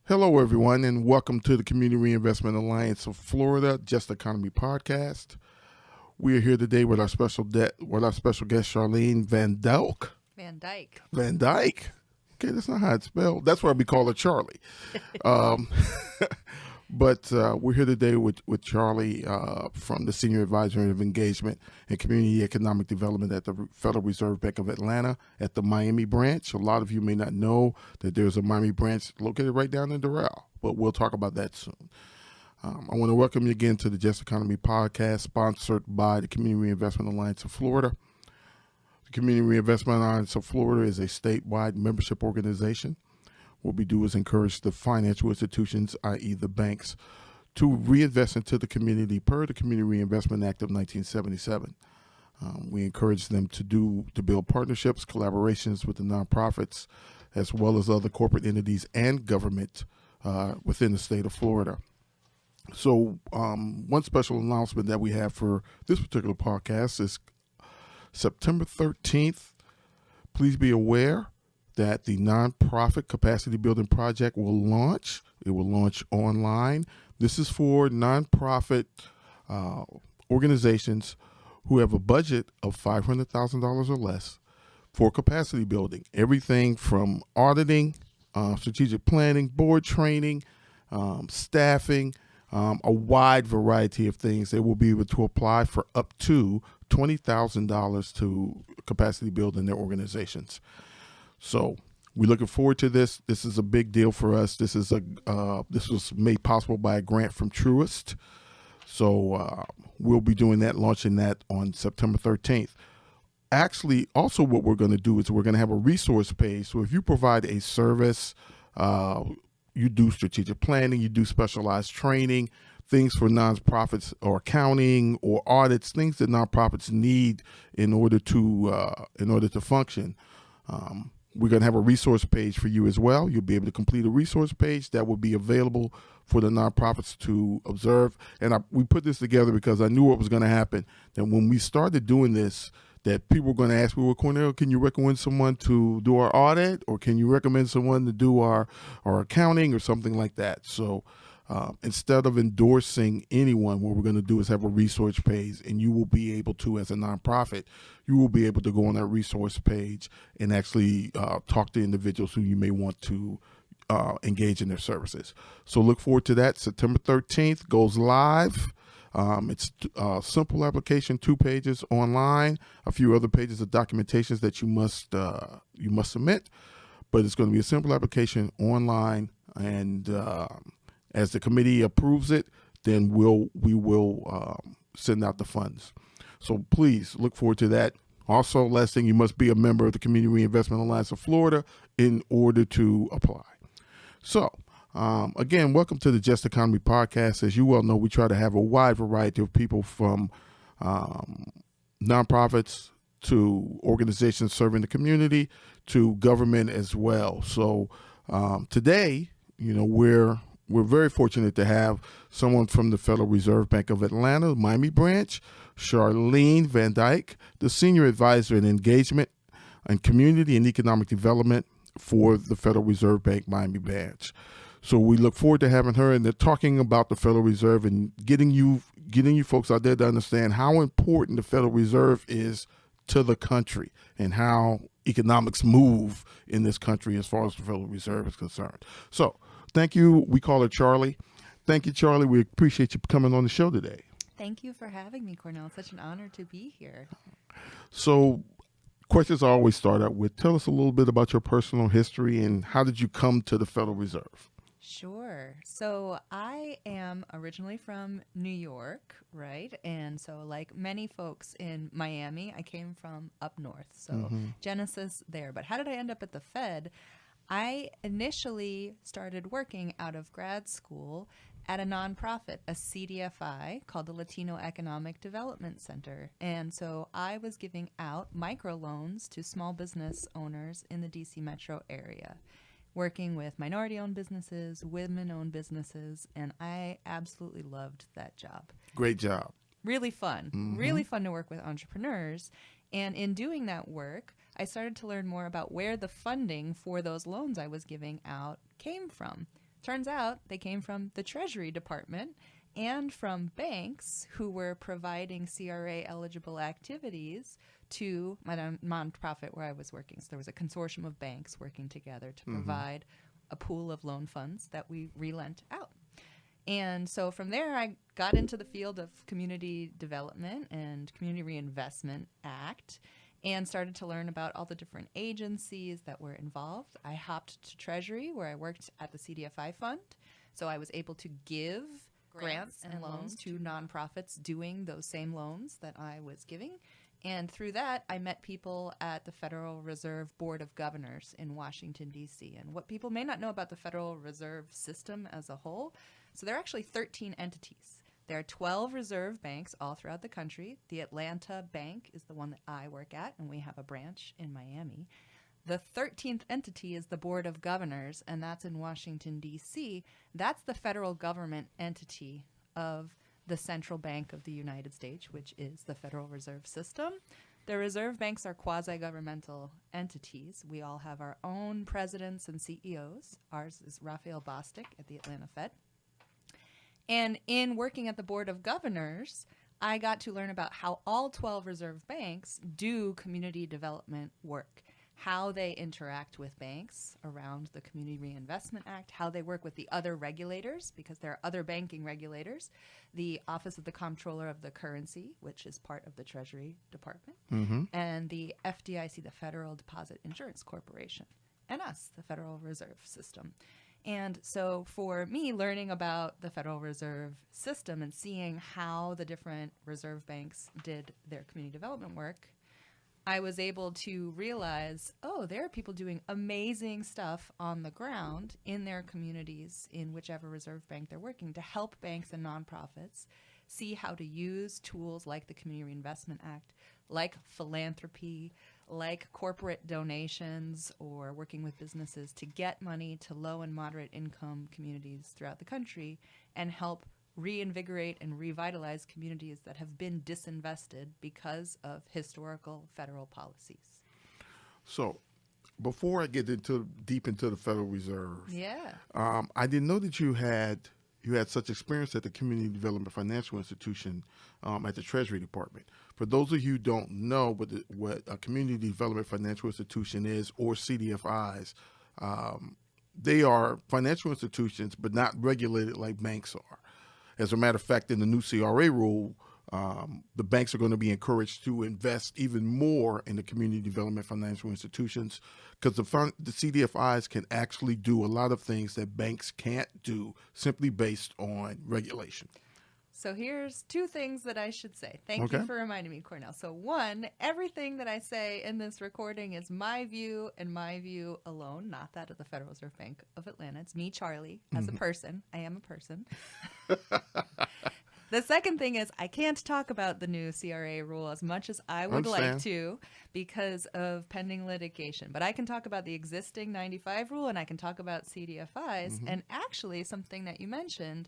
Hello, everyone, and welcome to the Community Reinvestment Alliance of Florida Just Economy podcast. We are here today with our special guest, Charlene Van Dijk. Van Dijk. Okay, that's not how it's spelled. That's why we call her Charly. But we're here today with Charly from the Senior Advisor of Engagement and Community Economic Development at the Federal Reserve Bank of Atlanta at the Miami branch. A lot of you may not know that there's a Miami branch located right down in Doral, but we'll talk about that soon. I want to welcome you again to the Just Economy podcast, sponsored by the Community Reinvestment Alliance of Florida. The Community Reinvestment Alliance of Florida is a statewide membership organization. What we do is encourage the financial institutions, i.e. the banks, to reinvest into the community per the Community Reinvestment Act of 1977. We encourage them to build partnerships, collaborations with the nonprofits, as well as other corporate entities and government within the state of Florida. So one special announcement that we have for this particular podcast is September 13th. Please be aware that the nonprofit capacity building project will launch. It will launch online. This is for nonprofit organizations who have a budget of $500,000 or less for capacity building. Everything from auditing, strategic planning, board training, staffing, a wide variety of things. They will be able to apply for up to $20,000 to capacity build in their organizations. So we're looking forward to this. This is a big deal for us. This was made possible by a grant from Truist. So we'll be doing that, launching that on September 13th. Actually, also what we're going to do is we're going to have a resource page. So if you provide a service, you do strategic planning, you do specialized training, things for nonprofits or accounting or audits, things that nonprofits need in order to function. We're going to have a resource page for you as well. You'll be able to complete a resource page that will be available for the nonprofits to observe. And we put this together because I knew what was going to happen. That when we started doing this, that people were going to ask me, well, Cornell, can you recommend someone to do our audit? Or can you recommend someone to do our accounting or something like that? So instead of endorsing anyone, what we're going to do is have a resource page, and you will be able to, as a nonprofit, you will be able to go on that resource page and actually talk to individuals who you may want to engage in their services. So look forward to that. September 13th goes live. It's a simple application, 2 pages online, a few other pages of documentations that you must submit, but it's going to be a simple application online, and as the committee approves it, then we will send out the funds. So please look forward to that. Also, last thing, you must be a member of the Community Reinvestment Alliance of Florida in order to apply. So again, welcome to the Just Economy podcast. As you well know, we try to have a wide variety of people from nonprofits to organizations serving the community to government as well. So today, we're very fortunate to have someone from the Federal Reserve Bank of Atlanta, Miami branch, Charlene Van Dijk, the Senior Advisor in Engagement and Community and Economic Development for the Federal Reserve Bank Miami branch. So we look forward to having her, and they're talking about the Federal Reserve and getting you folks out there to understand how important the Federal Reserve is to the country and how economics move in this country as far as the Federal Reserve is concerned. So thank you. We call her Charly. Thank you, Charly. We appreciate you coming on the show today. Thank you for having me, Cornell. It's such an honor to be here. So questions I always start out with, tell us a little bit about your personal history and how did you come to the Federal Reserve? Sure. So I am originally from New York, right? And so like many folks in Miami, I came from up north. So Genesis there. But how did I end up at the Fed? I initially started working out of grad school at a nonprofit, a CDFI called the Latino Economic Development Center. And so I was giving out microloans to small business owners in the DC metro area, working with minority-owned businesses, women-owned businesses, and I absolutely loved that job. Great job. Really fun. Really fun to work with entrepreneurs. And in doing that work, I started to learn more about where the funding for those loans I was giving out came from. Turns out they came from the Treasury Department and from banks who were providing CRA eligible activities to my nonprofit where I was working. So there was a consortium of banks working together to provide a pool of loan funds that we relent out. And so from there, I got into the field of community development and Community Reinvestment Act and started to learn about all the different agencies that were involved. I hopped to Treasury, where I worked at the CDFI fund. So I was able to give grants and loans to nonprofits doing those same loans that I was giving. And through that, I met people at the Federal Reserve Board of Governors in Washington, D.C. And what people may not know about the Federal Reserve System as a whole, so there are actually 13 entities. There are 12 reserve banks all throughout the country. The Atlanta Bank is the one that I work at, and we have a branch in Miami. The 13th entity is the Board of Governors, and that's in Washington, D.C. That's the federal government entity of the Central Bank of the United States, which is the Federal Reserve System. The reserve banks are quasi-governmental entities. We all have our own presidents and CEOs. Ours is Raphael Bostic at the Atlanta Fed. And in working at the Board of Governors, I got to learn about how all 12 reserve banks do community development work, how they interact with banks around the Community Reinvestment Act, how they work with the other regulators, because there are other banking regulators, the Office of the Comptroller of the Currency, which is part of the Treasury Department, and the FDIC, the Federal Deposit Insurance Corporation, and us, the Federal Reserve System. And so for me, learning about the Federal Reserve System and seeing how the different reserve banks did their community development work, I was able to realize, oh, there are people doing amazing stuff on the ground in their communities in whichever reserve bank they're working to help banks and nonprofits see how to use tools like the Community Reinvestment Act, like philanthropy, like corporate donations, or working with businesses to get money to low and moderate income communities throughout the country and help reinvigorate and revitalize communities that have been disinvested because of historical federal policies. So before I get deep into the Federal Reserve, Yeah. I didn't know that you had such experience at the Community Development Financial Institution at the Treasury Department. For those of you who don't know what a Community Development Financial Institution is, or CDFIs, they are financial institutions but not regulated like banks are. As a matter of fact, in the new CRA rule, the banks are going to be encouraged to invest even more in the community development financial institutions, because the CDFIs can actually do a lot of things that banks can't do simply based on regulation. So here's two things that I should say. Thank you for reminding me, Cornell. So one, everything that I say in this recording is my view and my view alone, not that of the Federal Reserve Bank of Atlanta. It's me, Charly, as a person. I am a person. The second thing is I can't talk about the new CRA rule as much as I would like to because of pending litigation. But I can talk about the existing 95 rule, and I can talk about CDFIs. And actually, something that you mentioned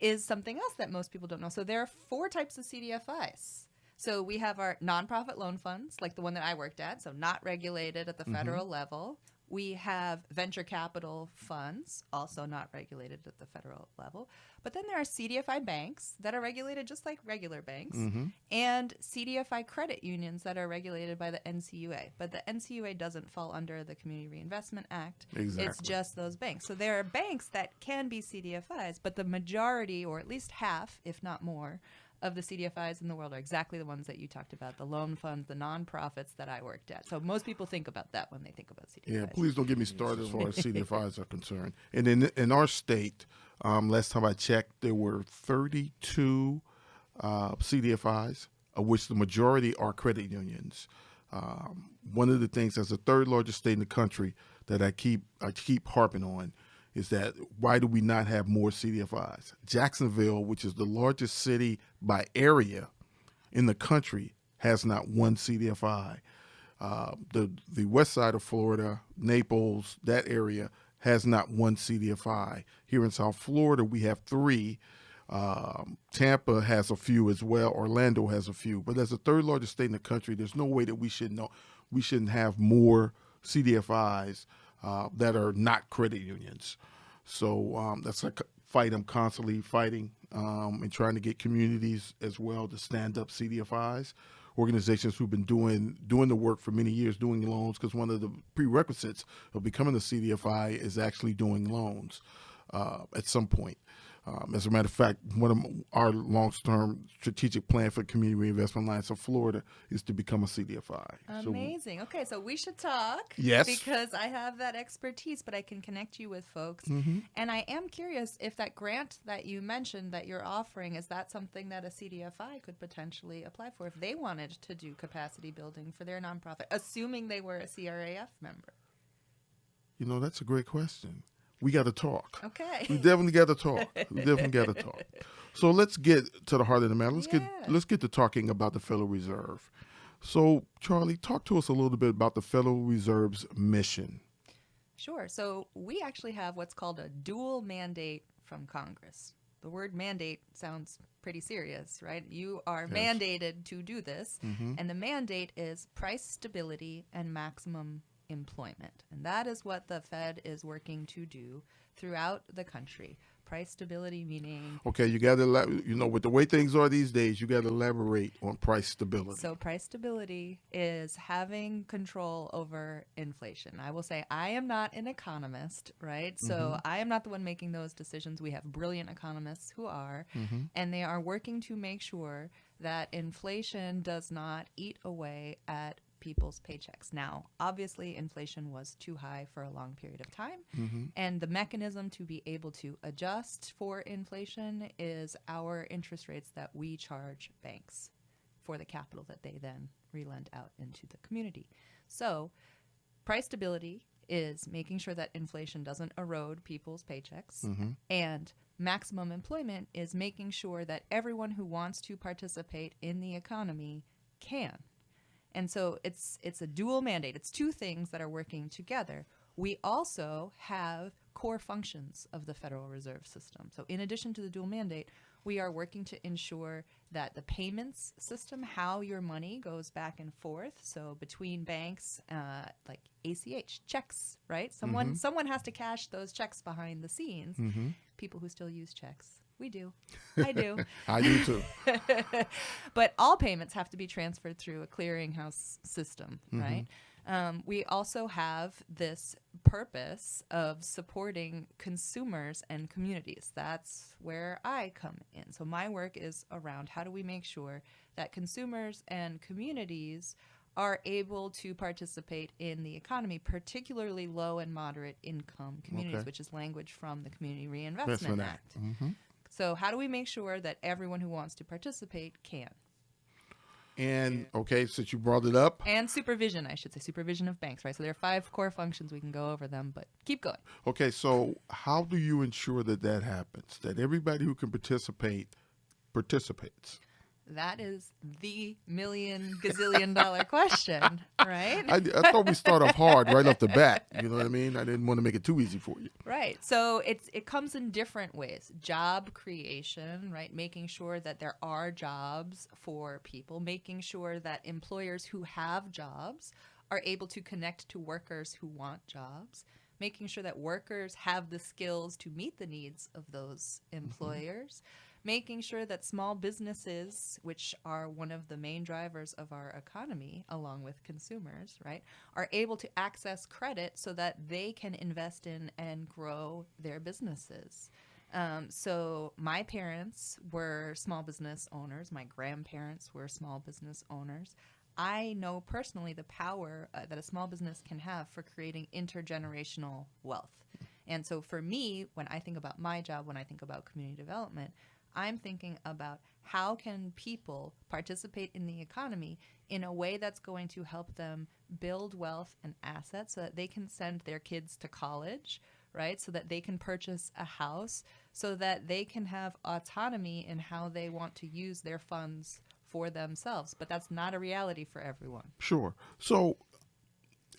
is something else that most people don't know. So there are 4 types of CDFIs. So we have our nonprofit loan funds, like the one that I worked at, so not regulated at the federal level. We have venture capital funds, also not regulated at the federal level. But then there are CDFI banks that are regulated just like regular banks, and CDFI credit unions that are regulated by the NCUA. But the NCUA doesn't fall under the Community Reinvestment Act. Exactly. It's just those banks. So there are banks that can be CDFIs, but the majority, or at least half, if not more, of the CDFIs in the world are exactly the ones that you talked about, the loan funds, the nonprofits that I worked at. So most people think about that when they think about CDFIs. Yeah, please don't get me started as far as CDFIs are concerned. And in our state, last time I checked, there were 32 CDFIs, of which the majority are credit unions. One of the things, as the 3rd largest state in the country, that I keep harping on is that why do we not have more CDFIs? Jacksonville, which is the largest city by area in the country, has not one CDFI. The west side of Florida, Naples, that area, has not one CDFI. Here in South Florida, we have 3. Tampa has a few as well. Orlando has a few. But as the 3rd largest state in the country, there's no way that we shouldn't have more CDFIs that are not credit unions. So that's a fight I'm constantly fighting and trying to get communities as well to stand up CDFIs, organizations who've been doing the work for many years, doing loans, because one of the prerequisites of becoming a CDFI is actually doing loans at some point. As a matter of fact, one of our long-term strategic plan for Community Reinvestment Alliance of Florida is to become a CDFI. Amazing. Okay, so we should talk. Yes. Because I have that expertise, but I can connect you with folks. And I am curious if that grant that you mentioned that you're offering, is that something that a CDFI could potentially apply for if they wanted to do capacity building for their nonprofit, assuming they were a CRAF member? You know, that's a great question. We got to talk. Okay. We definitely got to talk. We definitely got to talk. So let's get to the heart of the matter. Let's get to talking about the Federal Reserve. So, Charlie, talk to us a little bit about the Federal Reserve's mission. Sure. So we actually have what's called a dual mandate from Congress. The word mandate sounds pretty serious, right? You are mandated to do this, and the mandate is price stability and maximum employment. And that is what the Fed is working to do throughout the country. Price stability meaning... Okay, you got to, with the way things are these days, you got to elaborate on price stability. So price stability is having control over inflation. I will say I am not an economist, right? So I am not the one making those decisions. We have brilliant economists who are, and they are working to make sure that inflation does not eat away at people's paychecks. Now, obviously, inflation was too high for a long period of time, and the mechanism to be able to adjust for inflation is our interest rates that we charge banks for the capital that they then relend out into the community. So, price stability is making sure that inflation doesn't erode people's paychecks, and maximum employment is making sure that everyone who wants to participate in the economy can. And so it's a dual mandate. It's two things that are working together. We also have core functions of the Federal Reserve System. So in addition to the dual mandate, we are working to ensure that the payments system, how your money goes back and forth, so between banks, like ACH, checks, right? Someone has to cash those checks behind the scenes. People who still use checks. We do. I do. I do too. But all payments have to be transferred through a clearinghouse system, right? We also have this purpose of supporting consumers and communities. That's where I come in. So my work is around how do we make sure that consumers and communities are able to participate in the economy, particularly low and moderate income communities, which is language from the Community Reinvestment Act. So how do we make sure that everyone who wants to participate can? And, okay, since you brought it up. And supervision, I should say, supervision of banks, right? So there are 5 core functions. We can go over them, but keep going. Okay, so how do you ensure that happens, that everybody who can participate participates? That is the million gazillion dollar question, right? I thought we start off hard right off the bat. You know what I mean? I didn't want to make it too easy for you. Right. So it comes in different ways. Job creation, right? Making sure that there are jobs for people, making sure that employers who have jobs are able to connect to workers who want jobs, making sure that workers have the skills to meet the needs of those employers. Making sure that small businesses, which are one of the main drivers of our economy, along with consumers, right, are able to access credit so that they can invest in and grow their businesses. So my parents were small business owners. My grandparents were small business owners. I know personally the power that a small business can have for creating intergenerational wealth. And so for me, when I think about my job, when I think about community development, I'm thinking about how can people participate in the economy in a way that's going to help them build wealth and assets so that they can send their kids to college, right? So that they can purchase a house, so that they can have autonomy in how they want to use their funds for themselves. But that's not a reality for everyone. Sure. So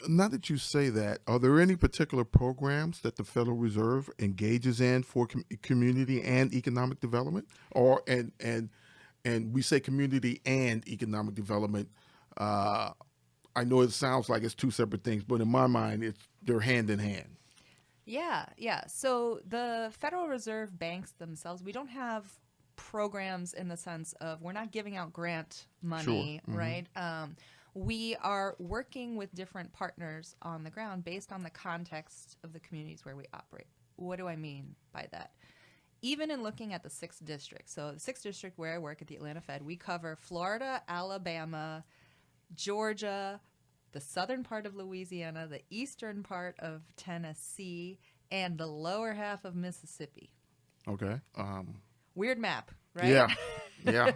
now that you say that, are there any particular programs that the Federal Reserve engages in for community and economic development? Or and we say community and economic development. I know it sounds like it's two separate things, but in my mind, they're hand in hand. Yeah. So the Federal Reserve banks themselves, we don't have programs in the sense of we're not giving out grant Sure. money, right? We are working with different partners on the ground based on the context of the communities where we operate. What do I mean by that? Even in looking at the 6th district, so the 6th district where I work at the Atlanta Fed, we cover Florida, Alabama, Georgia, the southern part of Louisiana, the eastern part of Tennessee, and the lower half of Mississippi. Okay. Weird map, right? Yeah. Yeah.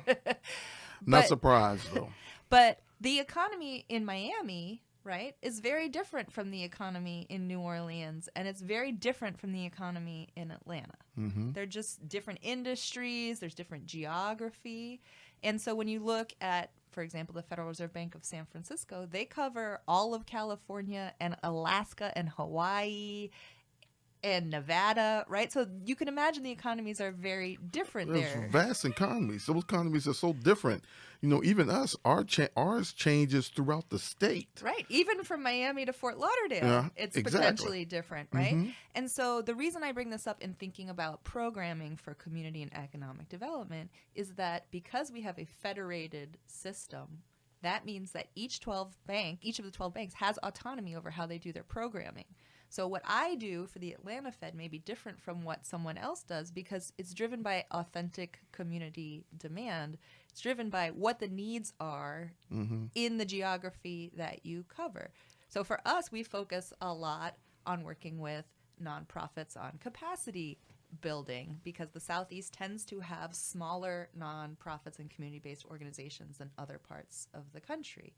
Not But surprised though. but the economy in Miami, right, is very different from the economy in New Orleans, and it's very different from the economy in Atlanta. They're just different industries, there's different geography. And so when you look at, for example, the Federal Reserve Bank of San Francisco, they cover all of California and Alaska and Hawaii and Nevada, right? So you can imagine the economies are very different There's there. vast economies. Those economies are so different. Even us, ours changes throughout the state. Right. Even from Miami to Fort Lauderdale, Yeah, it's exactly. potentially different, right? And so the reason I bring this up in thinking about programming for community and economic development is that because we have a federated system, that means that each of the 12 banks has autonomy over how they do their programming. So what I do for the Atlanta Fed may be different from what someone else does because it's driven by authentic community demand. It's driven by what the needs are in the geography that you cover. So for us, we focus a lot on working with nonprofits on capacity building because the Southeast tends to have smaller nonprofits and community-based organizations than other parts of the country.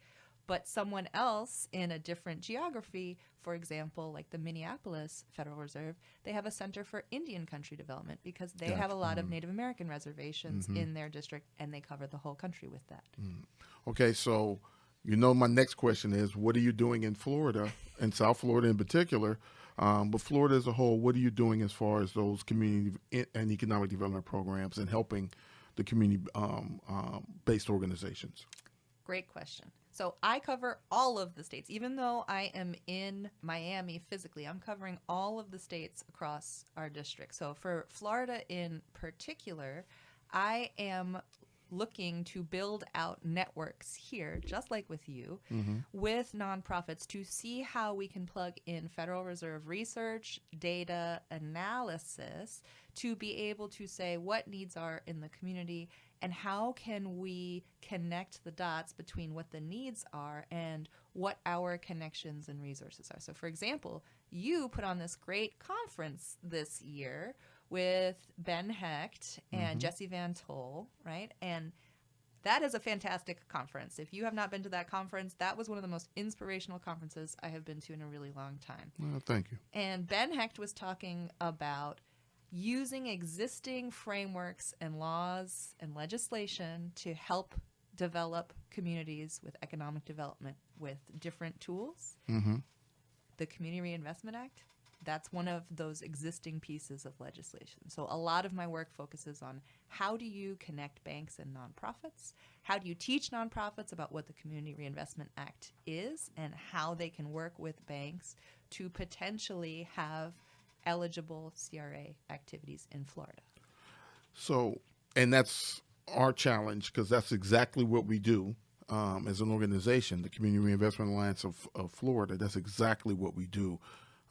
But someone else in a different geography, for example, like the Minneapolis Federal Reserve, they have a Center for Indian Country Development because they have a lot of Native American reservations in their district, and they cover the whole country with that. Okay, so my next question is, what are you doing in Florida, and South Florida in particular, but Florida as a whole, what are you doing as far as those community and economic development programs and helping the community-based organizations? Great question. So I cover all of the states. Even though I am in Miami physically, I'm covering all of the states across our district. So for Florida in particular, I am looking to build out networks here, just like with you, with nonprofits to see how we can plug in Federal Reserve research, data analysis to be able to say what needs are in the community and how can we connect the dots between what the needs are and what our connections and resources are. So for example, you put on this great conference this year with Ben Hecht and Jesse Van Tol, right? And that is a fantastic conference. If you have not been to that conference, that was one of the most inspirational conferences I have been to in a really long time. Well, thank you. And Ben Hecht was talking about using existing frameworks and laws and legislation to help develop communities with economic development with different tools. The Community Reinvestment Act, that's one of those existing pieces of legislation. So a lot of my work focuses on how do you connect banks and nonprofits? How do you teach nonprofits about what the Community Reinvestment Act is and how they can work with banks to potentially have eligible CRA activities in Florida? So, and that's our challenge because that's exactly what we do as an organization, the Community Reinvestment Alliance of Florida. That's exactly what we do.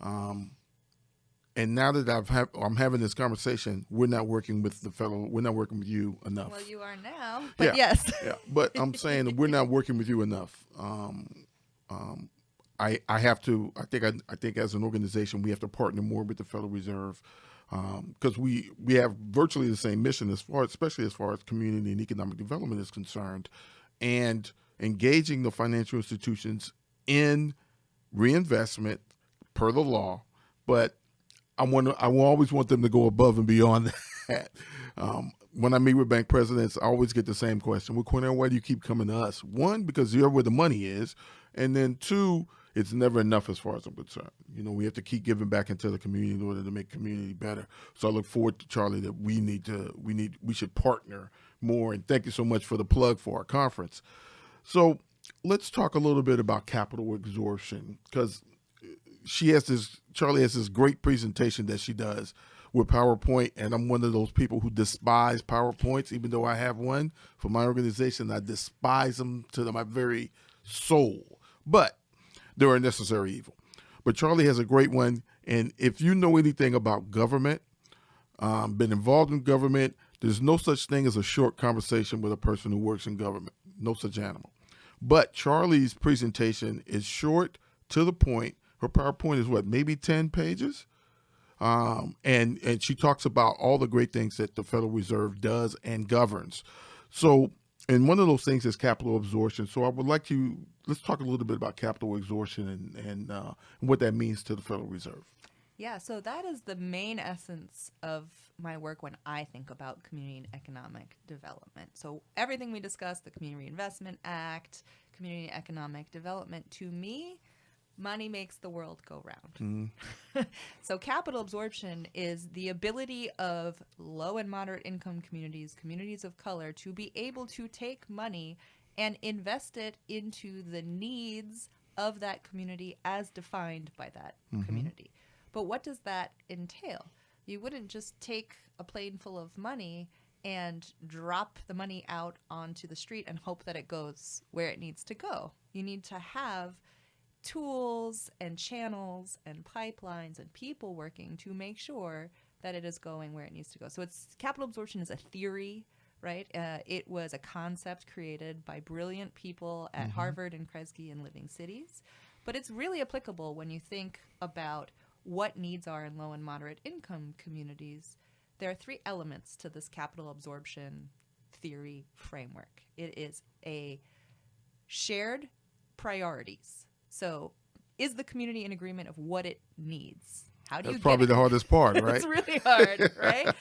And now that I'm having this conversation, we're not working with we're not working with you enough. Well, you are now, but yes. Yeah, but I'm saying that we're not working with you enough. I think as an organization, we have to partner more with the Federal Reserve because we have virtually the same mission especially as far as community and economic development is concerned, and engaging the financial institutions in reinvestment per the law. But I will always want them to go above and beyond that. When I meet with bank presidents, I always get the same question. Well, Cornell, why do you keep coming to us? One, because you're where the money is. And then two, it's never enough as far as I'm concerned. We have to keep giving back into the community in order to make community better. So I look forward to, Charlie, that we should partner more. And thank you so much for the plug for our conference. So let's talk a little bit about capital absorption because, Charly has this great presentation that she does with PowerPoint, and I'm one of those people who despise PowerPoints, even though I have one for my organization. I despise them to my very soul, but they're a necessary evil. But Charly has a great one, and if you know anything about government, been involved in government, there's no such thing as a short conversation with a person who works in government. No such animal. But Charly's presentation is short, to the point. Her PowerPoint is what, maybe 10 pages? And she talks about all the great things that the Federal Reserve does and governs. So, and one of those things is capital absorption. So I would like let's talk a little bit about capital absorption and what that means to the Federal Reserve. Yeah, so that is the main essence of my work when I think about community and economic development. So everything we discussed, the Community Reinvestment Act, community and economic development, to me, money makes the world go round. So capital absorption is the ability of low and moderate income communities, communities of color, to be able to take money and invest it into the needs of that community as defined by that community. But what does that entail? You wouldn't just take a plane full of money and drop the money out onto the street and hope that it goes where it needs to go. You need to have tools and channels and pipelines and people working to make sure that it is going where it needs to go. So capital absorption is a theory, right? It was a concept created by brilliant people at Harvard and Kresge and Living Cities. But it's really applicable when you think about what needs are in low and moderate income communities. There are three elements to this capital absorption theory framework. It is a shared priorities. So is the community in agreement of what it needs? How do That's you probably get the hardest part, right? It's really hard, right?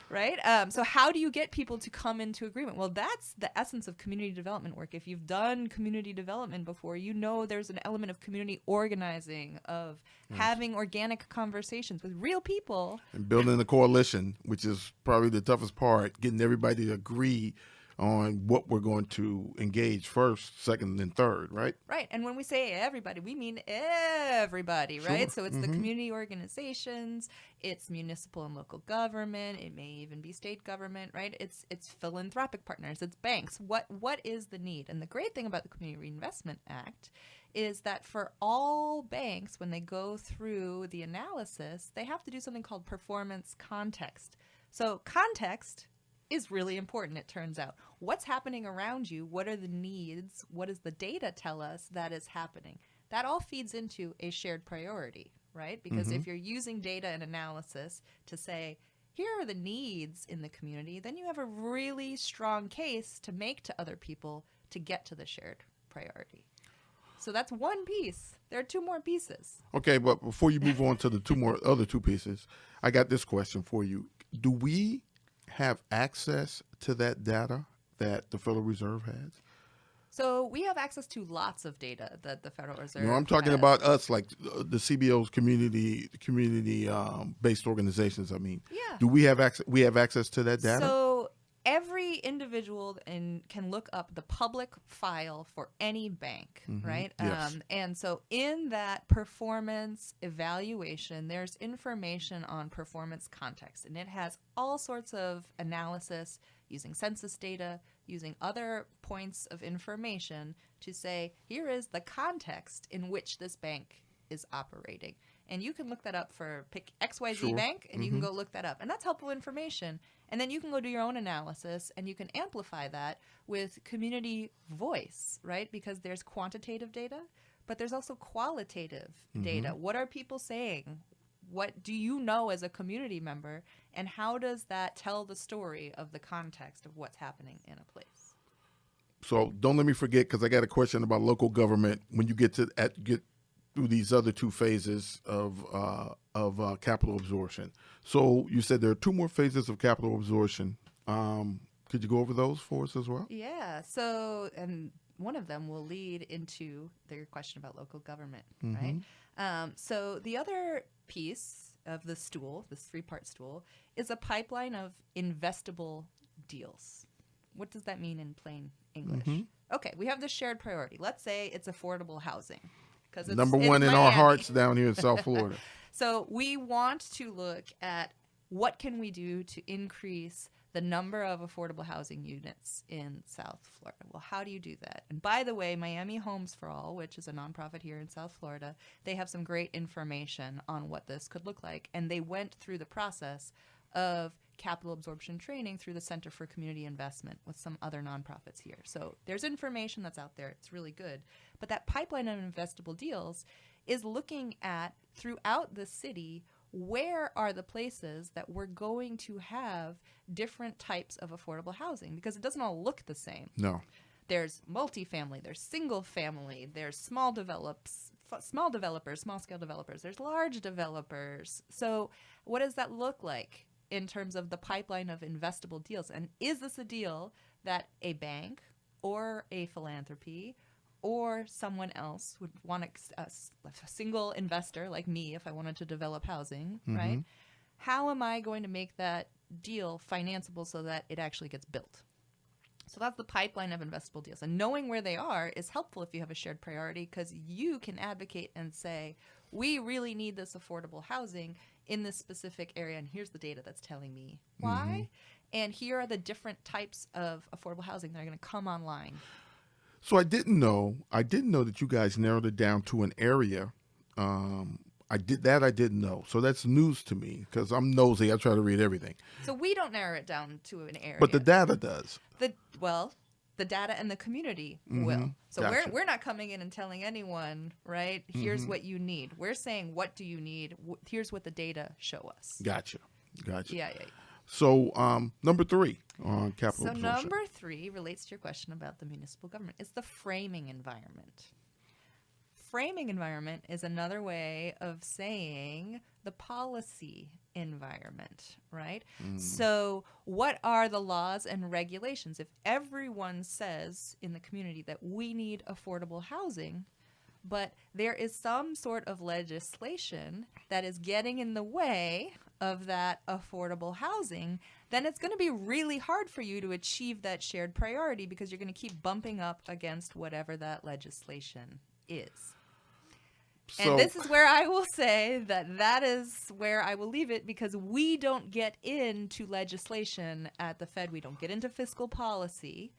Right? So how do you get people to come into agreement? Well, that's the essence of community development work. If you've done community development before, you know there's an element of community organizing, of having organic conversations with real people. And building a coalition, which is probably the toughest part, getting everybody to agree on what we're going to engage first, second, and third, right? Right. And when we say everybody, we mean everybody, right? Sure. So it's the community organizations, it's municipal and local government, it may even be state government, right? It's philanthropic partners, it's banks. What is the need? And the great thing about the Community Reinvestment Act is that for all banks, when they go through the analysis, they have to do something called performance context. So context is really important, it turns out. What's happening around you? What are the needs? What does the data tell us that is happening? That all feeds into a shared priority, right? Because if you're using data and analysis to say, here are the needs in the community, then you have a really strong case to make to other people to get to the shared priority. So that's one piece. There are two more pieces. Okay, but before you move on to the other two pieces, I got this question for you. Do we have access to that data that the Federal Reserve has? So we have access to lots of data that the Federal Reserve No, I'm talking has. about us, like the CBO's community based organizations. I mean, Yeah. do we have access? We have access to that data. So every individual can look up the public file for any bank, right? Yes. And so in that performance evaluation, there's information on performance context, and it has all sorts of analysis using census data, using other points of information to say, here is the context in which this bank is operating. And you can look that up pick XYZ Sure. bank, and you can go look that up. And that's helpful information. And then you can go do your own analysis, and you can amplify that with community voice, right? Because there's quantitative data, but there's also qualitative data. What are people saying? What do you know as a community member? And how does that tell the story of the context of what's happening in a place? So don't let me forget, because I got a question about local government. When you get through these other two phases of capital absorption. So you said there are two more phases of capital absorption. Could you go over those for us as well? Yeah. So, and one of them will lead into your question about local government, right? So the other piece of the stool, this three-part stool, is a pipeline of investable deals. What does that mean in plain English? Okay, we have the shared priority. Let's say it's affordable housing, because Number it's one in our Miami. hearts down here in South Florida. So we want to look at what can we do to increase the number of affordable housing units in South Florida. Well, how do you do that? And by the way, Miami Homes for All, which is a nonprofit here in South Florida, they have some great information on what this could look like. And they went through the process of capital absorption training through the Center for Community Investment with some other nonprofits here. So there's information that's out there. It's really good. But that pipeline of investable deals is looking at throughout the city, where are the places that we're going to have different types of affordable housing? Because it doesn't all look the same. No. There's multifamily, there's single family, there's small developers, small scale developers, there's large developers. So what does that look like in terms of the pipeline of investable deals? And is this a deal that a bank or a philanthropy or someone else would want a single investor like me, if I wanted to develop housing, right? How am I going to make that deal financeable so that it actually gets built? So that's the pipeline of investable deals. And knowing where they are is helpful if you have a shared priority, because you can advocate and say, we really need this affordable housing in this specific area, and here's the data that's telling me why. And here are the different types of affordable housing that are going to come online. So I didn't know that you guys narrowed it down to an area. I didn't know. So that's news to me, because I'm nosy. I try to read everything. So we don't narrow it down to an area. But the data does. The data and the community will. So Gotcha. we're not coming in and telling anyone, right, here's what you need. We're saying, what do you need? Here's what the data show us. Gotcha. Yeah. So number 3 on capital So absorption. number 3 relates to your question about the municipal government. It's the framing environment. Framing environment is another way of saying the policy environment, right? So what are the laws and regulations? If everyone says in the community that we need affordable housing, but there is some sort of legislation that is getting in the way of that affordable housing, then it's going to be really hard for you to achieve that shared priority, because you're going to keep bumping up against whatever that legislation is. So, And this is where I will say that is where I will leave it, because we don't get into legislation at the Fed. We don't get into fiscal policy,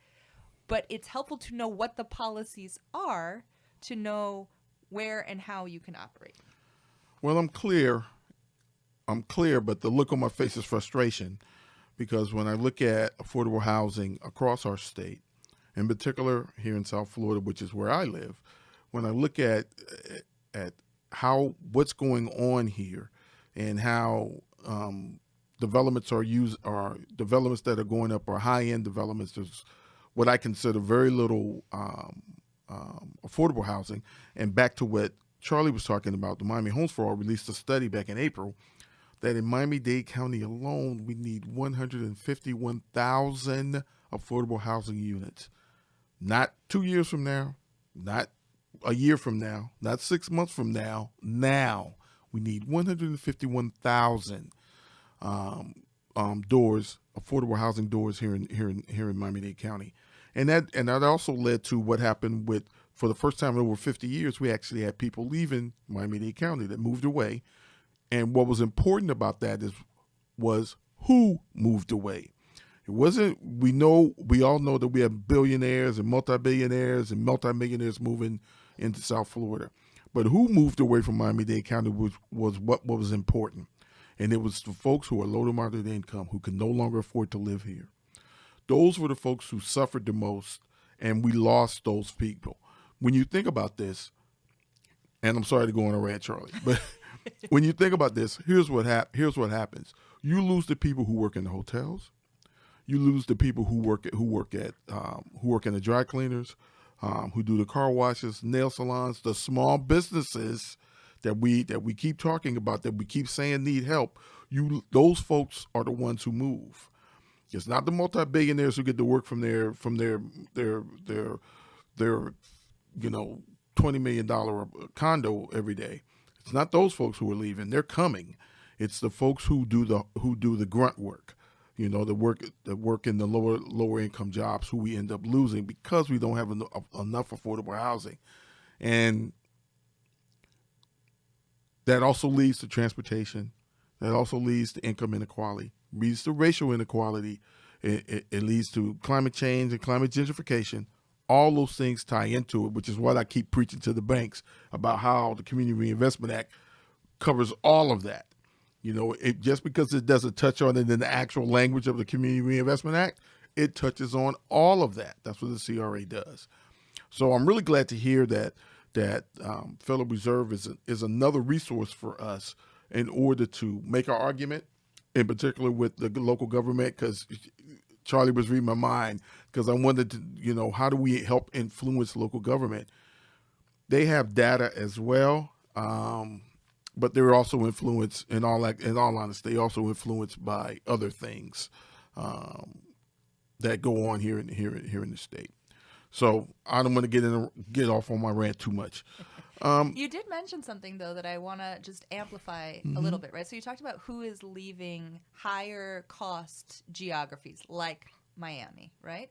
but it's helpful to know what the policies are to know where and how you can operate. well, I'm clear, but the look on my face is frustration, because when I look at affordable housing across our state, in particular here in South Florida, which is where I live, when I look at what's going on here and how developments developments that are going up are high-end developments. There's what I consider very little affordable housing. And back to what Charlie was talking about, the Miami Homes for All released a study back in April that in Miami-Dade County alone, we need 151,000 affordable housing units. Not 2 years from now, not a year from now, not 6 months from now. Now we need 151,000 doors, affordable housing doors here in Miami-Dade County, and that also led to what happened with, for the first time in over 50 years, we actually had people leaving Miami-Dade County that moved away, and what was important about that was who moved away. It wasn't. We all know that we have billionaires and multi-billionaires and multi-millionaires moving into South Florida, but who moved away from Miami-Dade County was what was important, and it was the folks who are low to moderate income, who can no longer afford to live here. Those were the folks who suffered the most, and we lost those people. When you think about this, and I'm sorry to go on a rant, Charlie, but when you think about this, here's what happens: you lose the people who work in the hotels. You lose the people who work in the dry cleaners, who do the car washes, nail salons, the small businesses that we keep talking about, that we keep saying need help. Those folks are the ones who move. It's not the multi-billionaires who get to work from their $20 million condo every day. It's not those folks who are leaving. They're coming. It's the folks who do the grunt work. The work in the lower income jobs, who we end up losing because we don't have enough affordable housing. And That also leads to transportation. That also leads to income inequality, leads to racial inequality. It leads to climate change and climate gentrification. All those things tie into it, which is what I keep preaching to the banks about how the Community Reinvestment Act covers all of that. You know, just because it doesn't touch on it in the actual language of the Community Reinvestment Act, it touches on all of that. That's what the CRA does. So I'm really glad to hear that Federal Reserve is another resource for us in order to make our argument, in particular with the local government, because Charlie was reading my mind, because I wanted to, you know, how do we help influence local government? They have data as well, but they're also influenced, in all honesty, also influenced by other things that go on here in the state. So I don't want to get off on my rant too much. You did mention something, though, that I want to just amplify a little bit, right? So you talked about who is leaving higher cost geographies like Miami, right?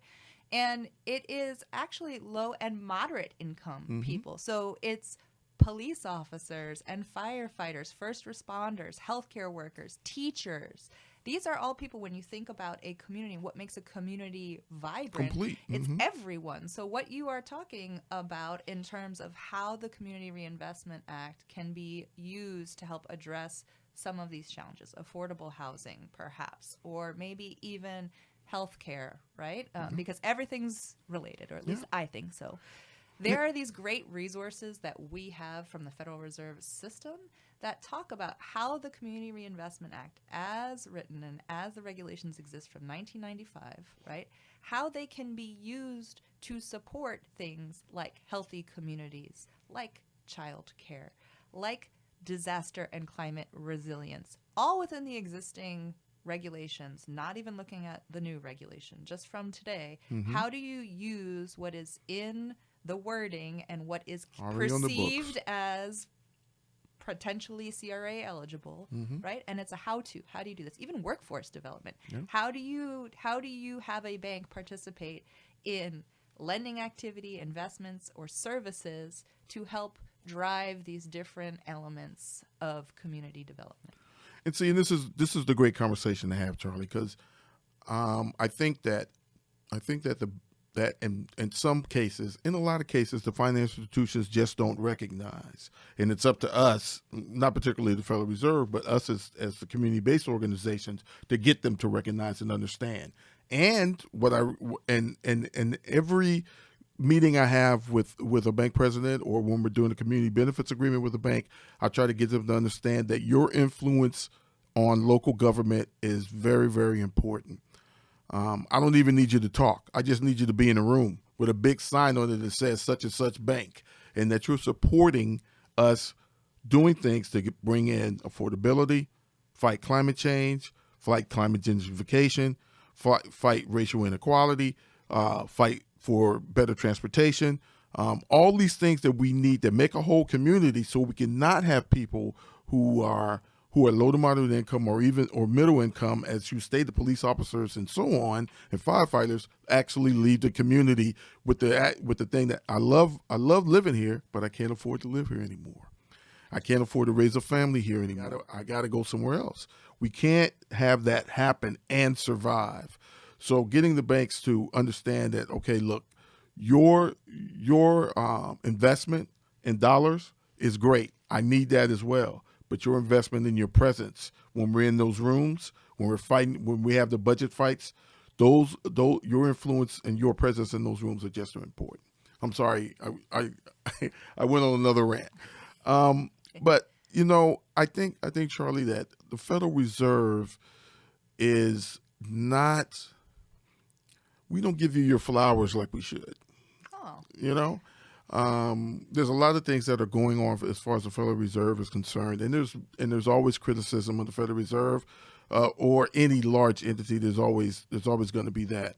And it is actually low and moderate income people. So it's police officers and firefighters, first responders, healthcare workers, teachers. These are all people, when you think about a community, what makes a community vibrant, Complete. It's everyone. So what you are talking about in terms of how the Community Reinvestment Act can be used to help address some of these challenges, affordable housing perhaps, or maybe even healthcare, right? Because everything's related, or at least I think so. There are these great resources that we have from the Federal Reserve System that talk about how the Community Reinvestment Act, as written and as the regulations exist from 1995, right, how they can be used to support things like healthy communities, like child care, like disaster and climate resilience, all within the existing regulations, not even looking at the new regulation, just from today. How do you use what is in the wording and what is already perceived as potentially CRA eligible, right? And it's a how-to. How do you do this? Even workforce development. Yeah. How do you have a bank participate in lending activity, investments, or services to help drive these different elements of community development? And see, and this is the great conversation to have, Charlie, because I think that in some cases, in a lot of cases, the financial institutions just don't recognize, and it's up to us, not particularly the Federal Reserve, but us as the community-based organizations, to get them to recognize and understand. And and every meeting I have with a bank president, or when we're doing a community benefits agreement with a bank, I try to get them to understand that your influence on local government is very, very important. I don't even need you to talk. I just need you to be in a room with a big sign on it that says such and such bank, and that you're supporting us doing things to bring in affordability, fight climate change, fight climate gentrification, fight racial inequality, fight for better transportation, all these things that we need to make a whole community, so we can not have people who are low to moderate income or middle income, as you state, the police officers and so on, and firefighters, actually leave the community with the thing that I love living here, but I can't afford to live here anymore. I can't afford to raise a family here anymore. I got to go somewhere else. We can't have that happen and survive. So getting the banks to understand that, okay, look, your investment in dollars is great. I need that as well. But your investment in your presence, when we're in those rooms, when we're fighting, when we have the budget fights, those your influence and your presence in those rooms are just as important. I'm sorry, I went on another rant. But you know, I think Charlie, that the Federal Reserve is not. We don't give you your flowers like we should. Oh. You know. There's a lot of things that are going on as far as the Federal Reserve is concerned, and there's always criticism of the Federal Reserve or any large entity. There's always going to be that.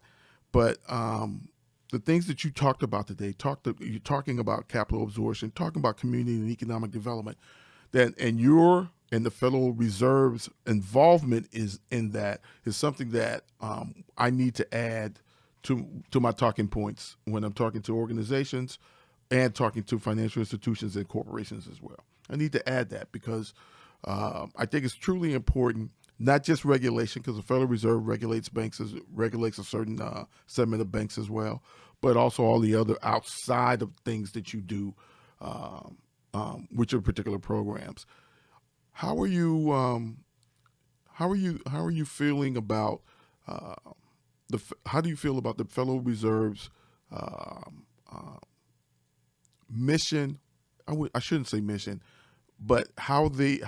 But the things that you talked about today, you're talking about capital absorption, talking about community and economic development, and the Federal Reserve's involvement is something that I need to add to my talking points when I'm talking to organizations and talking to financial institutions and corporations as well. I need to add that because I think it's truly important, not just regulation, because the Federal Reserve regulates banks, regulates a certain segment of banks as well, but also all the other outside of things that you do with your particular programs. How are you? How are you feeling about how do you feel about the Federal Reserve's mission? I shouldn't say mission, but how the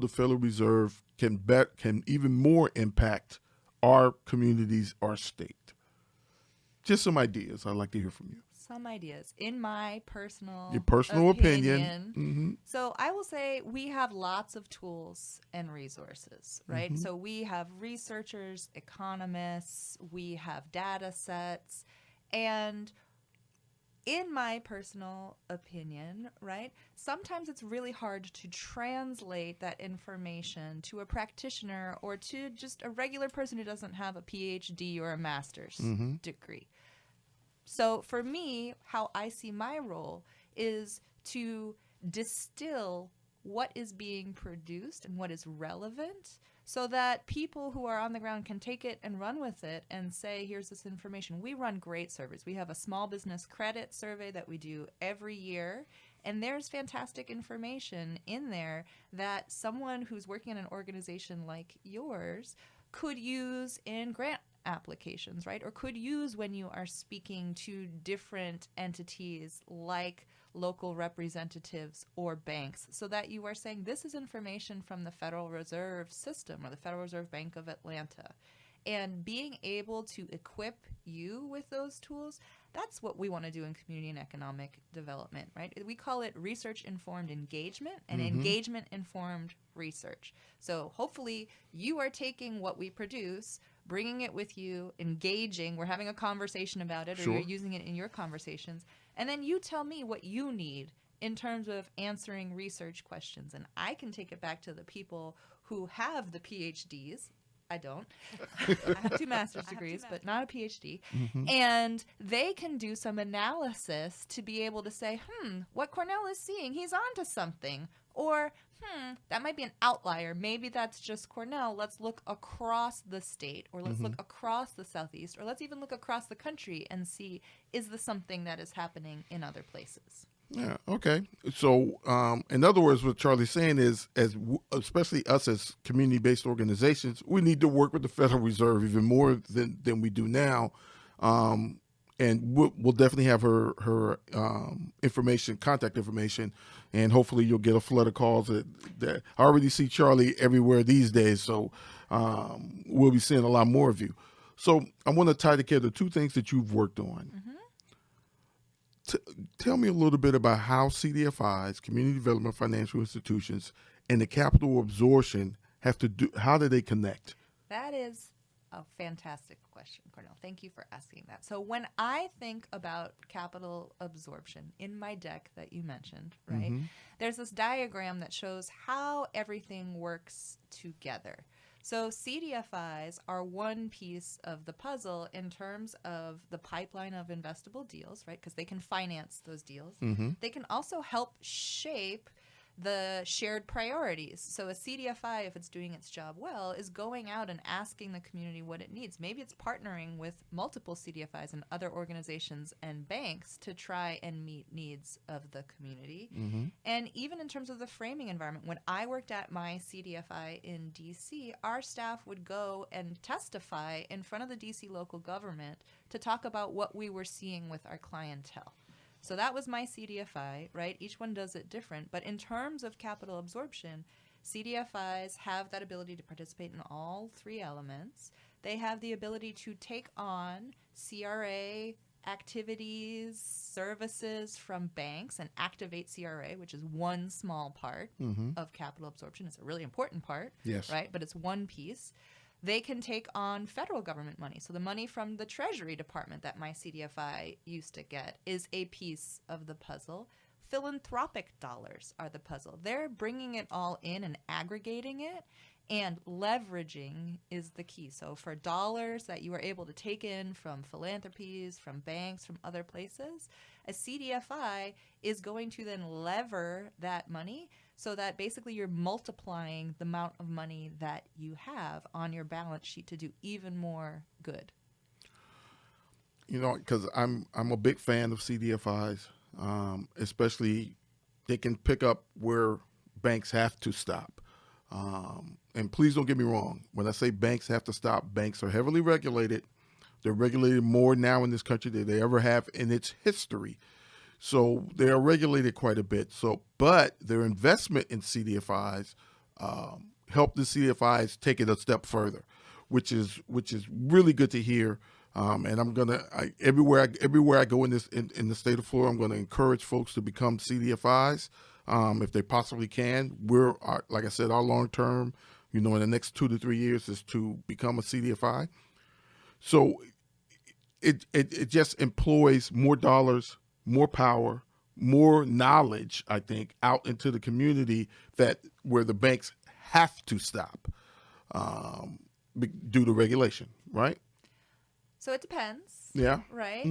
Federal Reserve can even more impact our communities, our state. Just some ideas. I'd like to hear from you. Some ideas. In my your personal opinion. Mm-hmm. So I will say we have lots of tools and resources, right? Mm-hmm. So we have researchers, economists, we have data sets, and in my personal opinion, right, sometimes it's really hard to translate that information to a practitioner or to just a regular person who doesn't have a PhD or a master's mm-hmm. degree. So for me, how I see my role is to distill what is being produced and what is relevant so that people who are on the ground can take it and run with it and say, here's this information. We run great surveys. We have a small business credit survey that we do every year, and there's fantastic information in there that someone who's working in an organization like yours could use in grant applications, right? Or could use when you are speaking to different entities like local representatives or banks, so that you are saying this is information from the Federal Reserve System or the Federal Reserve Bank of Atlanta. And being able to equip you with those tools, that's what we want to do in community and economic development, right? We call it research-informed engagement and mm-hmm. engagement-informed research. So hopefully you are taking what we produce, bringing it with you, engaging, we're having a conversation about it, or Sure. you're using it in your conversations, and then you tell me what you need in terms of answering research questions. And I can take it back to the people who have the PhDs. I don't. I have 2 master's degrees, but not a PhD. Mm-hmm. And they can do some analysis to be able to say, what Cornell is seeing, he's onto something. Or, that might be an outlier. Maybe that's just Cornell. Let's look across the state, or let's mm-hmm. look across the Southeast, or let's even look across the country and see, is this something that is happening in other places? Yeah. Okay. So, in other words, what Charlie's saying is, especially us as community-based organizations, we need to work with the Federal Reserve even more than we do now. And we'll definitely have her information, contact information, and hopefully you'll get a flood of calls. That I already see Charly everywhere these days, so we'll be seeing a lot more of you. So I want to tie together 2 things that you've worked on. Mm-hmm. Tell me a little bit about how CDFIs, community development financial institutions, and the capital absorption have to do. How do they connect? That is a fantastic question, Cornell. Thank you for asking that. So when I think about capital absorption in my deck that you mentioned, right, mm-hmm. there's this diagram that shows how everything works together. So CDFIs are one piece of the puzzle in terms of the pipeline of investable deals, right? Because they can finance those deals. Mm-hmm. They can also help shape the shared priorities. So a CDFI, if it's doing its job well, is going out and asking the community what it needs. Maybe it's partnering with multiple CDFIs and other organizations and banks to try and meet needs of the community. Mm-hmm. And even in terms of the framing environment, when I worked at my CDFI in DC, our staff would go and testify in front of the DC local government to talk about what we were seeing with our clientele. So that was my CDFI, right? Each one does it different. But in terms of capital absorption, CDFIs have that ability to participate in all 3 elements. They have the ability to take on CRA activities, services from banks and activate CRA, which is one small part mm-hmm. of capital absorption. It's a really important part, yes. right? But it's one piece. They can take on federal government money. So the money from the Treasury Department that my CDFI used to get is a piece of the puzzle. Philanthropic dollars are the puzzle. They're bringing it all in and aggregating it And leveraging is the key. So for dollars that you are able to take in from philanthropies, from banks, from other places, a CDFI is going to then lever that money so that basically you're multiplying the amount of money that you have on your balance sheet to do even more good. You know, because I'm a big fan of CDFIs, especially they can pick up where banks have to stop. And please don't get me wrong. When I say banks have to stop, banks are heavily regulated. They're regulated more now in this country than they ever have in its history. So they are regulated quite a bit. So, but their investment in CDFIs help the CDFIs take it a step further, which is really good to hear. And I'm everywhere I go in the state of Florida, I'm gonna encourage folks to become CDFIs if they possibly can. Like I said, our long term, in the next 2 to 3 years is to become a CDFI. So it just employs more dollars, more power, more knowledge, I think, out into the community where the banks have to stop due to regulation, right? So it depends. Yeah. Right.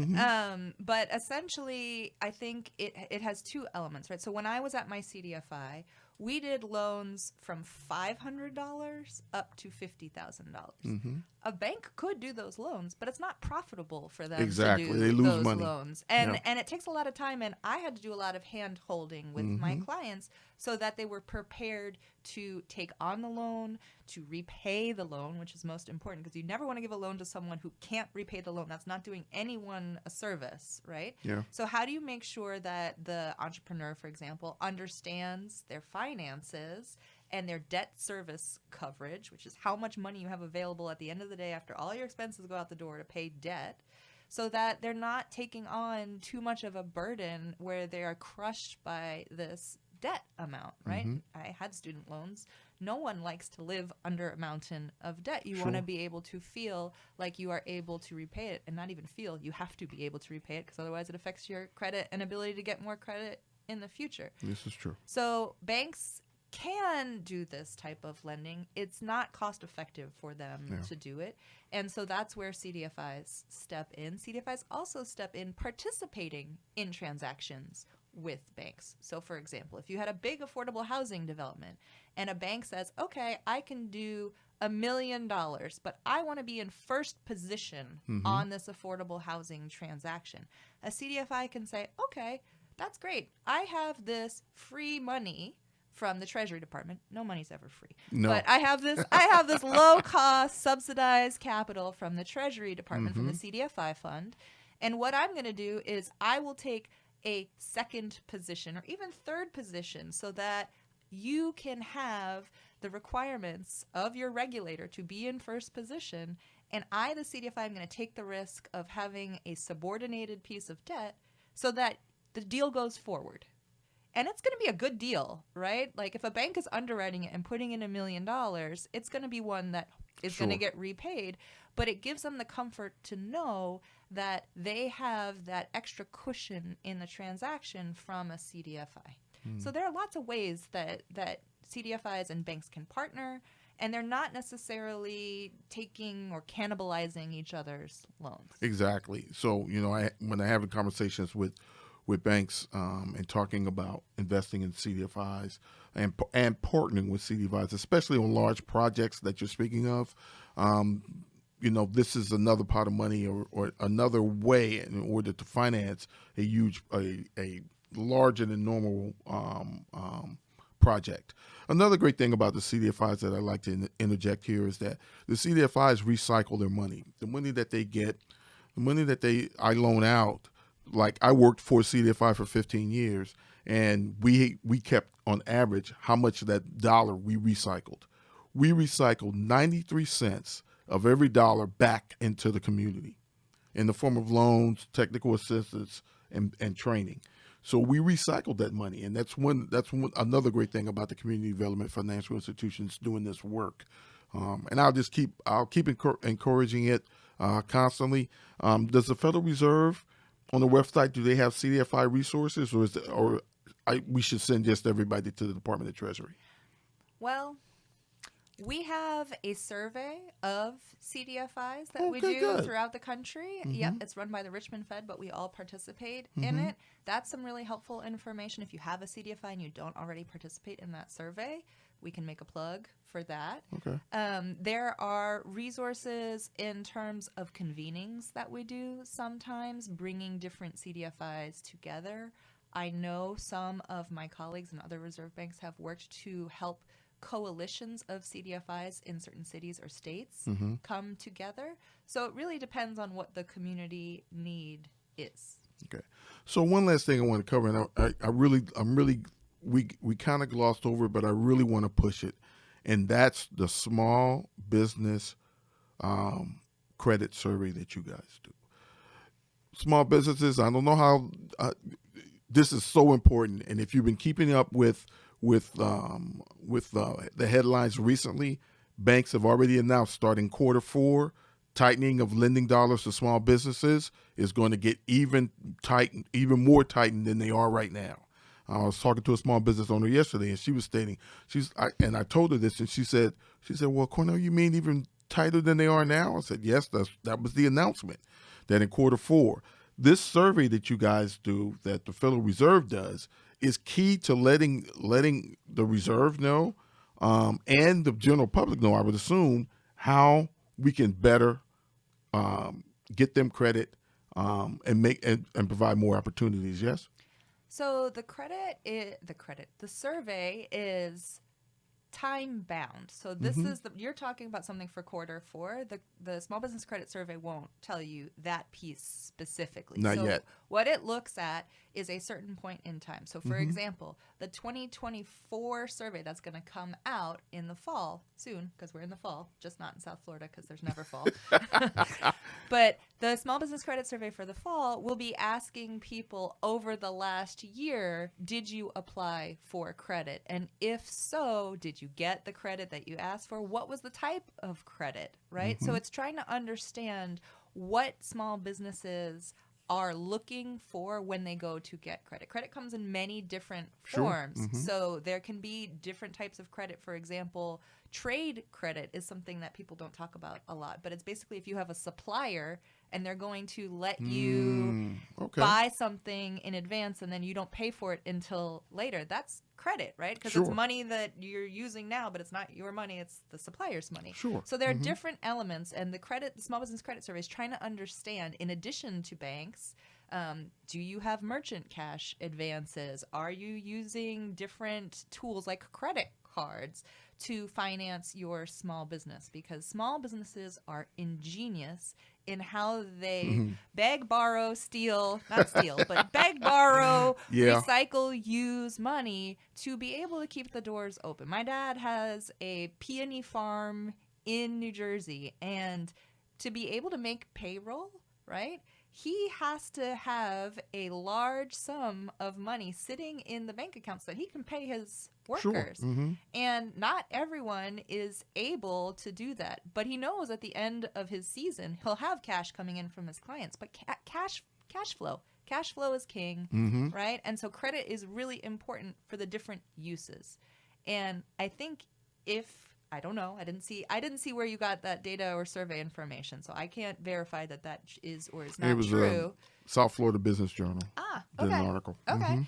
But essentially, I think it has two elements, right? So when I was at my CDFI, we did loans from $500 up to $50,000. A bank could do those loans, but it's not profitable for them to do They lose those money. loans. And it takes a lot of time, and I had to do a lot of hand-holding with my clients so that they were prepared to take on the loan, to repay the loan, which is most important because you never want to give a loan to someone who can't repay the loan. That's not doing anyone a service, right? Yeah. So how do you make sure that the entrepreneur, for example, understands their finances and their debt service coverage, which is how much money you have available at the end of the day after all your expenses go out the door to pay debt, so that they're not taking on too much of a burden where they are crushed by this debt amount, right? I had student loans. No one likes to live under a mountain of debt. You want to be able to feel like you are able to repay it, and not even feel, you have to be able to repay it because otherwise it affects your credit and ability to get more credit in the future. This is true. So banks can do this type of lending. It's not cost effective for them to do it. And so that's where CDFIs step in. CDFIs also step in participating in transactions with banks. So for example, if you had a big affordable housing development and a bank says, okay, I can do $1 million, but I want to be in first position on this affordable housing transaction. A CDFI can say, okay, that's great. I have this free money from the Treasury Department. No money's ever free. No. But I have this low cost subsidized capital from the Treasury Department, from the CDFI fund. And what I'm going to do is I will take a second position or even third position so that you can have the requirements of your regulator to be in first position. And I, the CDFI, am going to take the risk of having a subordinated piece of debt so that the deal goes forward. And it's going to be a good deal, right? Like if a bank is underwriting it and putting in $1 million, it's going to be one that is going to get repaid. But it gives them the comfort to know that they have that extra cushion in the transaction from a CDFI. So there are lots of ways that CDFIs and banks can partner, and they're not necessarily taking or cannibalizing each other's loans. Exactly. So, when I have conversations with banks and talking about investing in CDFIs and partnering with CDFIs, especially on large projects that you're speaking of, this is another pot of money or another way in order to finance a larger than normal project. Another great thing about the CDFIs that I'd like to interject here is that the CDFIs recycle their money. The money that they get, the money that I loan out. Like I worked for CDFI for 15 years, and we kept on average how much of that dollar we recycled. We recycled 93 cents of every dollar back into the community in the form of loans, technical assistance, and training. So we recycled that money, and that's another great thing about the community development financial institutions doing this work. And I'll keep encouraging it constantly. Does the Federal Reserve on the website, do they have CDFI resources, we should send just everybody to the Department of Treasury? Well, We have a survey of CDFIs that we Okay, do good. throughout the country. Yep, it's run by the Richmond Fed, but we all participate in it. That's some really helpful information. If you have a CDFI and you don't already participate in that survey, we can make a plug for that. Okay. There are resources in terms of convenings that we do sometimes, bringing different CDFIs together. I know some of my colleagues in other reserve banks have worked to help coalitions of CDFIs in certain cities or states come together. So it really depends on what the community need is. Okay. So one last thing I want to cover, and we kind of glossed over it, but I really want to push it, and that's the small business credit survey that you guys do. Small businesses, I don't know how this is so important, and if you've been keeping up with the headlines recently, banks have already announced starting Q4, tightening of lending dollars to small businesses is going to get even more tightened than they are right now. I was talking to a small business owner yesterday, and she was stating, I told her this, and she said, well, Cornell, you mean even tighter than they are now? I said, yes, that was the announcement, that in Q4, this survey that you guys do, that the Federal Reserve does, is key to letting the Reserve know and the general public know, I would assume, how we can better get them credit and provide more opportunities. Yes. So the survey is time bound. So this is you're talking about something for Q4. The Small Business Credit Survey won't tell you that piece specifically. Not yet. What it looks at is a certain point in time. So for example, the 2024 survey that's going to come out in the fall soon, because we're in the fall, just not in South Florida because there's never fall. But the Small Business Credit Survey for the fall will be asking people over the last year, did you apply for credit? And if so, did you get the credit that you asked for? What was the type of credit, right? So it's trying to understand what small businesses are looking for when they go to get credit. Credit comes in many different forms. So there can be different types of credit. For example, trade credit is something that people don't talk about a lot, but it's basically if you have a supplier and they're going to let you buy something in advance and then you don't pay for it until later. That's credit, right? Because it's money that you're using now, but it's not your money, it's the supplier's money. So there are different elements, and the Small Business Credit Survey is trying to understand, in addition to banks, do you have merchant cash advances? Are you using different tools like credit cards to finance your small business? Because small businesses are ingenious in how they beg, borrow, steal, not steal, but beg, borrow, recycle, use money to be able to keep the doors open. My dad has a peony farm in New Jersey, and to be able to make payroll, right, he has to have a large sum of money sitting in the bank account so that he can pay his workers. And not everyone is able to do that. But he knows at the end of his season, he'll have cash coming in from his clients. But cash flow. Cash flow is king, right? And so credit is really important for the different uses. And I think I don't know. I didn't see where you got that data or survey information, so I can't verify that is or is not true. It was South Florida Business Journal. Okay. Did an article. Okay.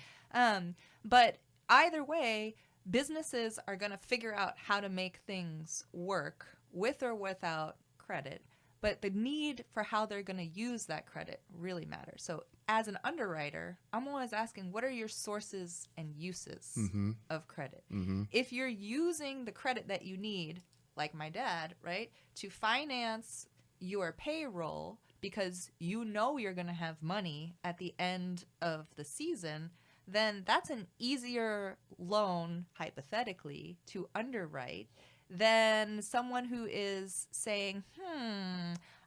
But either way, businesses are going to figure out how to make things work with or without credit. But the need for how they're going to use that credit really matters. So as an underwriter, I'm always asking, what are your sources and uses of credit? If you're using the credit that you need, like my dad, right, to finance your payroll because you know you're going to have money at the end of the season, then that's an easier loan, hypothetically, to underwrite than someone who is saying,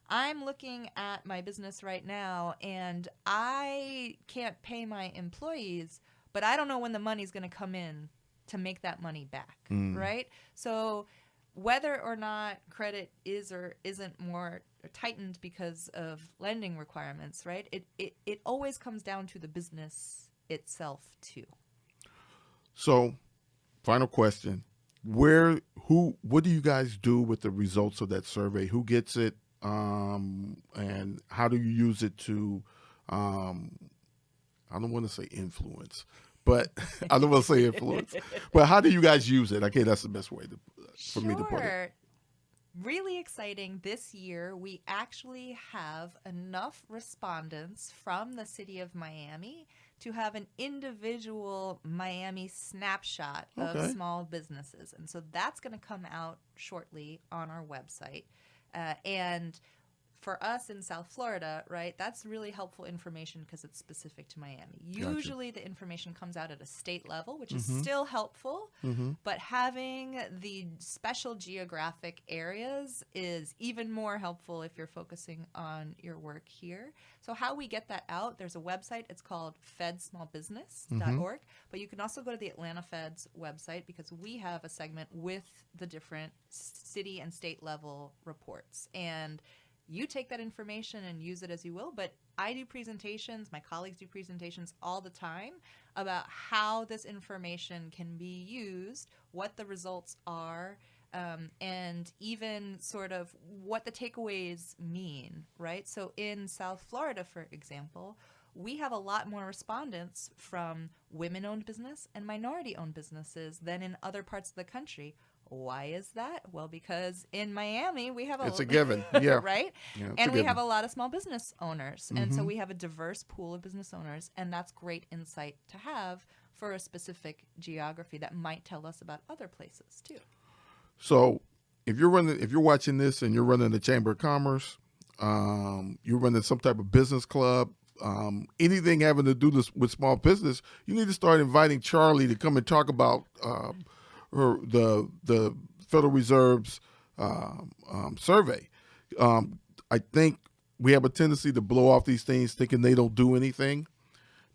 I'm looking at my business right now and I can't pay my employees, but I don't know when the money's going to come in to make that money back, right? So whether or not credit is or isn't more tightened because of lending requirements, right, it always comes down to the business itself too. So, final question. what do you guys do with the results of that survey? Who gets it? And how do you use it to, I don't want to say influence, but I don't want to say influence, but how do you guys use it? Okay, that's the best way for me to put it. Really exciting. This year, we actually have enough respondents from the city of Miami to have an individual Miami snapshot of small businesses. And so that's going to come out shortly on our website. And for us in South Florida, right, that's really helpful information because it's specific to Miami. Usually the information comes out at a state level, which is still helpful, but having the special geographic areas is even more helpful if you're focusing on your work here. So how we get that out, there's a website. It's called fedsmallbusiness.org, but you can also go to the Atlanta Fed's website because we have a segment with the different city and state level reports. And you take that information and use it as you will, but I do presentations, my colleagues do presentations all the time about how this information can be used, what the results are, and even sort of what the takeaways mean, right? So in South Florida, for example, we have a lot more respondents from women-owned business and minority-owned businesses than in other parts of the country. Why is that? Well, because in Miami, we have it's a given, yeah. Right? Yeah, and we have a lot of small business owners. And so we have a diverse pool of business owners, and that's great insight to have for a specific geography that might tell us about other places too. So if you're watching this and you're running the Chamber of Commerce, you're running some type of business club, anything having to do with small business, you need to start inviting Charly to come and talk about the Federal Reserve's survey. I think we have a tendency to blow off these things thinking they don't do anything,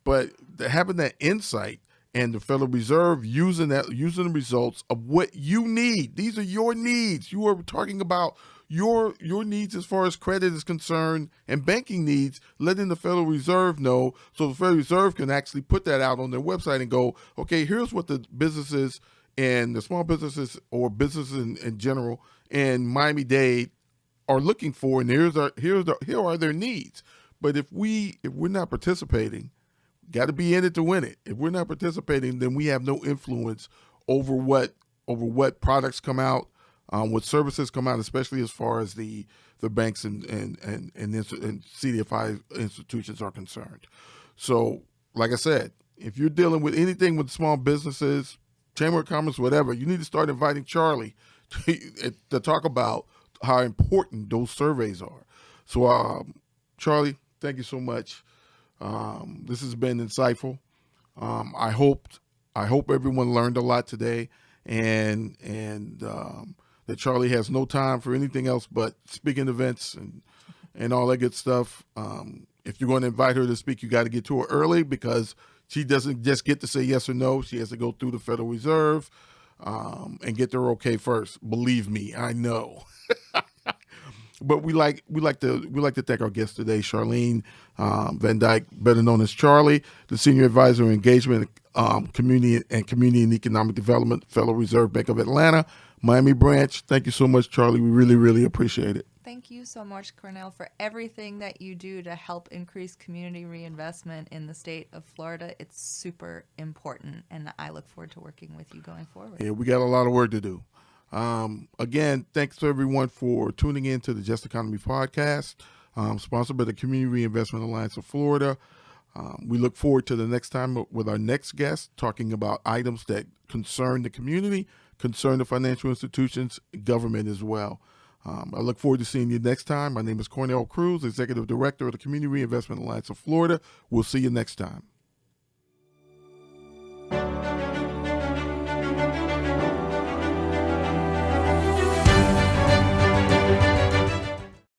but having that insight and the Federal Reserve using the results of what you need. These are your needs. You are talking about your needs as far as credit is concerned and banking needs, letting the Federal Reserve know so the Federal Reserve can actually put that out on their website and go, okay, here's what the businesses and the small businesses or businesses in general in Miami-Dade are looking for, and here are their needs. But if we're not participating, got to be in it to win it. If we're not participating, then we have no influence over what products come out, what services come out, especially as far as the banks and CDFI institutions are concerned. So, like I said, if you're dealing with anything with small businesses, Chamber of Commerce, whatever, you need to start inviting Charly to talk about how important those surveys are. So, Charly, thank you so much. This has been insightful. I hope everyone learned a lot today, and that Charly has no time for anything else but speaking events and all that good stuff. If you're going to invite her to speak, you got to get to her early because she doesn't just get to say yes or no. She has to go through the Federal Reserve and get their okay first. Believe me, I know. But we like to thank our guest today, Charlene Van Dijk, better known as Charly, the Senior Advisor in Engagement, Community and Economic Development, Federal Reserve Bank of Atlanta, Miami branch. Thank you so much, Charly. We really, really appreciate it. Thank you so much, Cornell, for everything that you do to help increase community reinvestment in the state of Florida. It's super important, and I look forward to working with you going forward. Yeah, we got a lot of work to do. Again, thanks to everyone for tuning in to the Just Economy podcast, sponsored by the Community Reinvestment Alliance of Florida. We look forward to the next time with our next guest talking about items that concern the community, concern the financial institutions, government as well. I look forward to seeing you next time. My name is Cornell Cruz, Executive Director of the Community Reinvestment Alliance of Florida. We'll see you next time.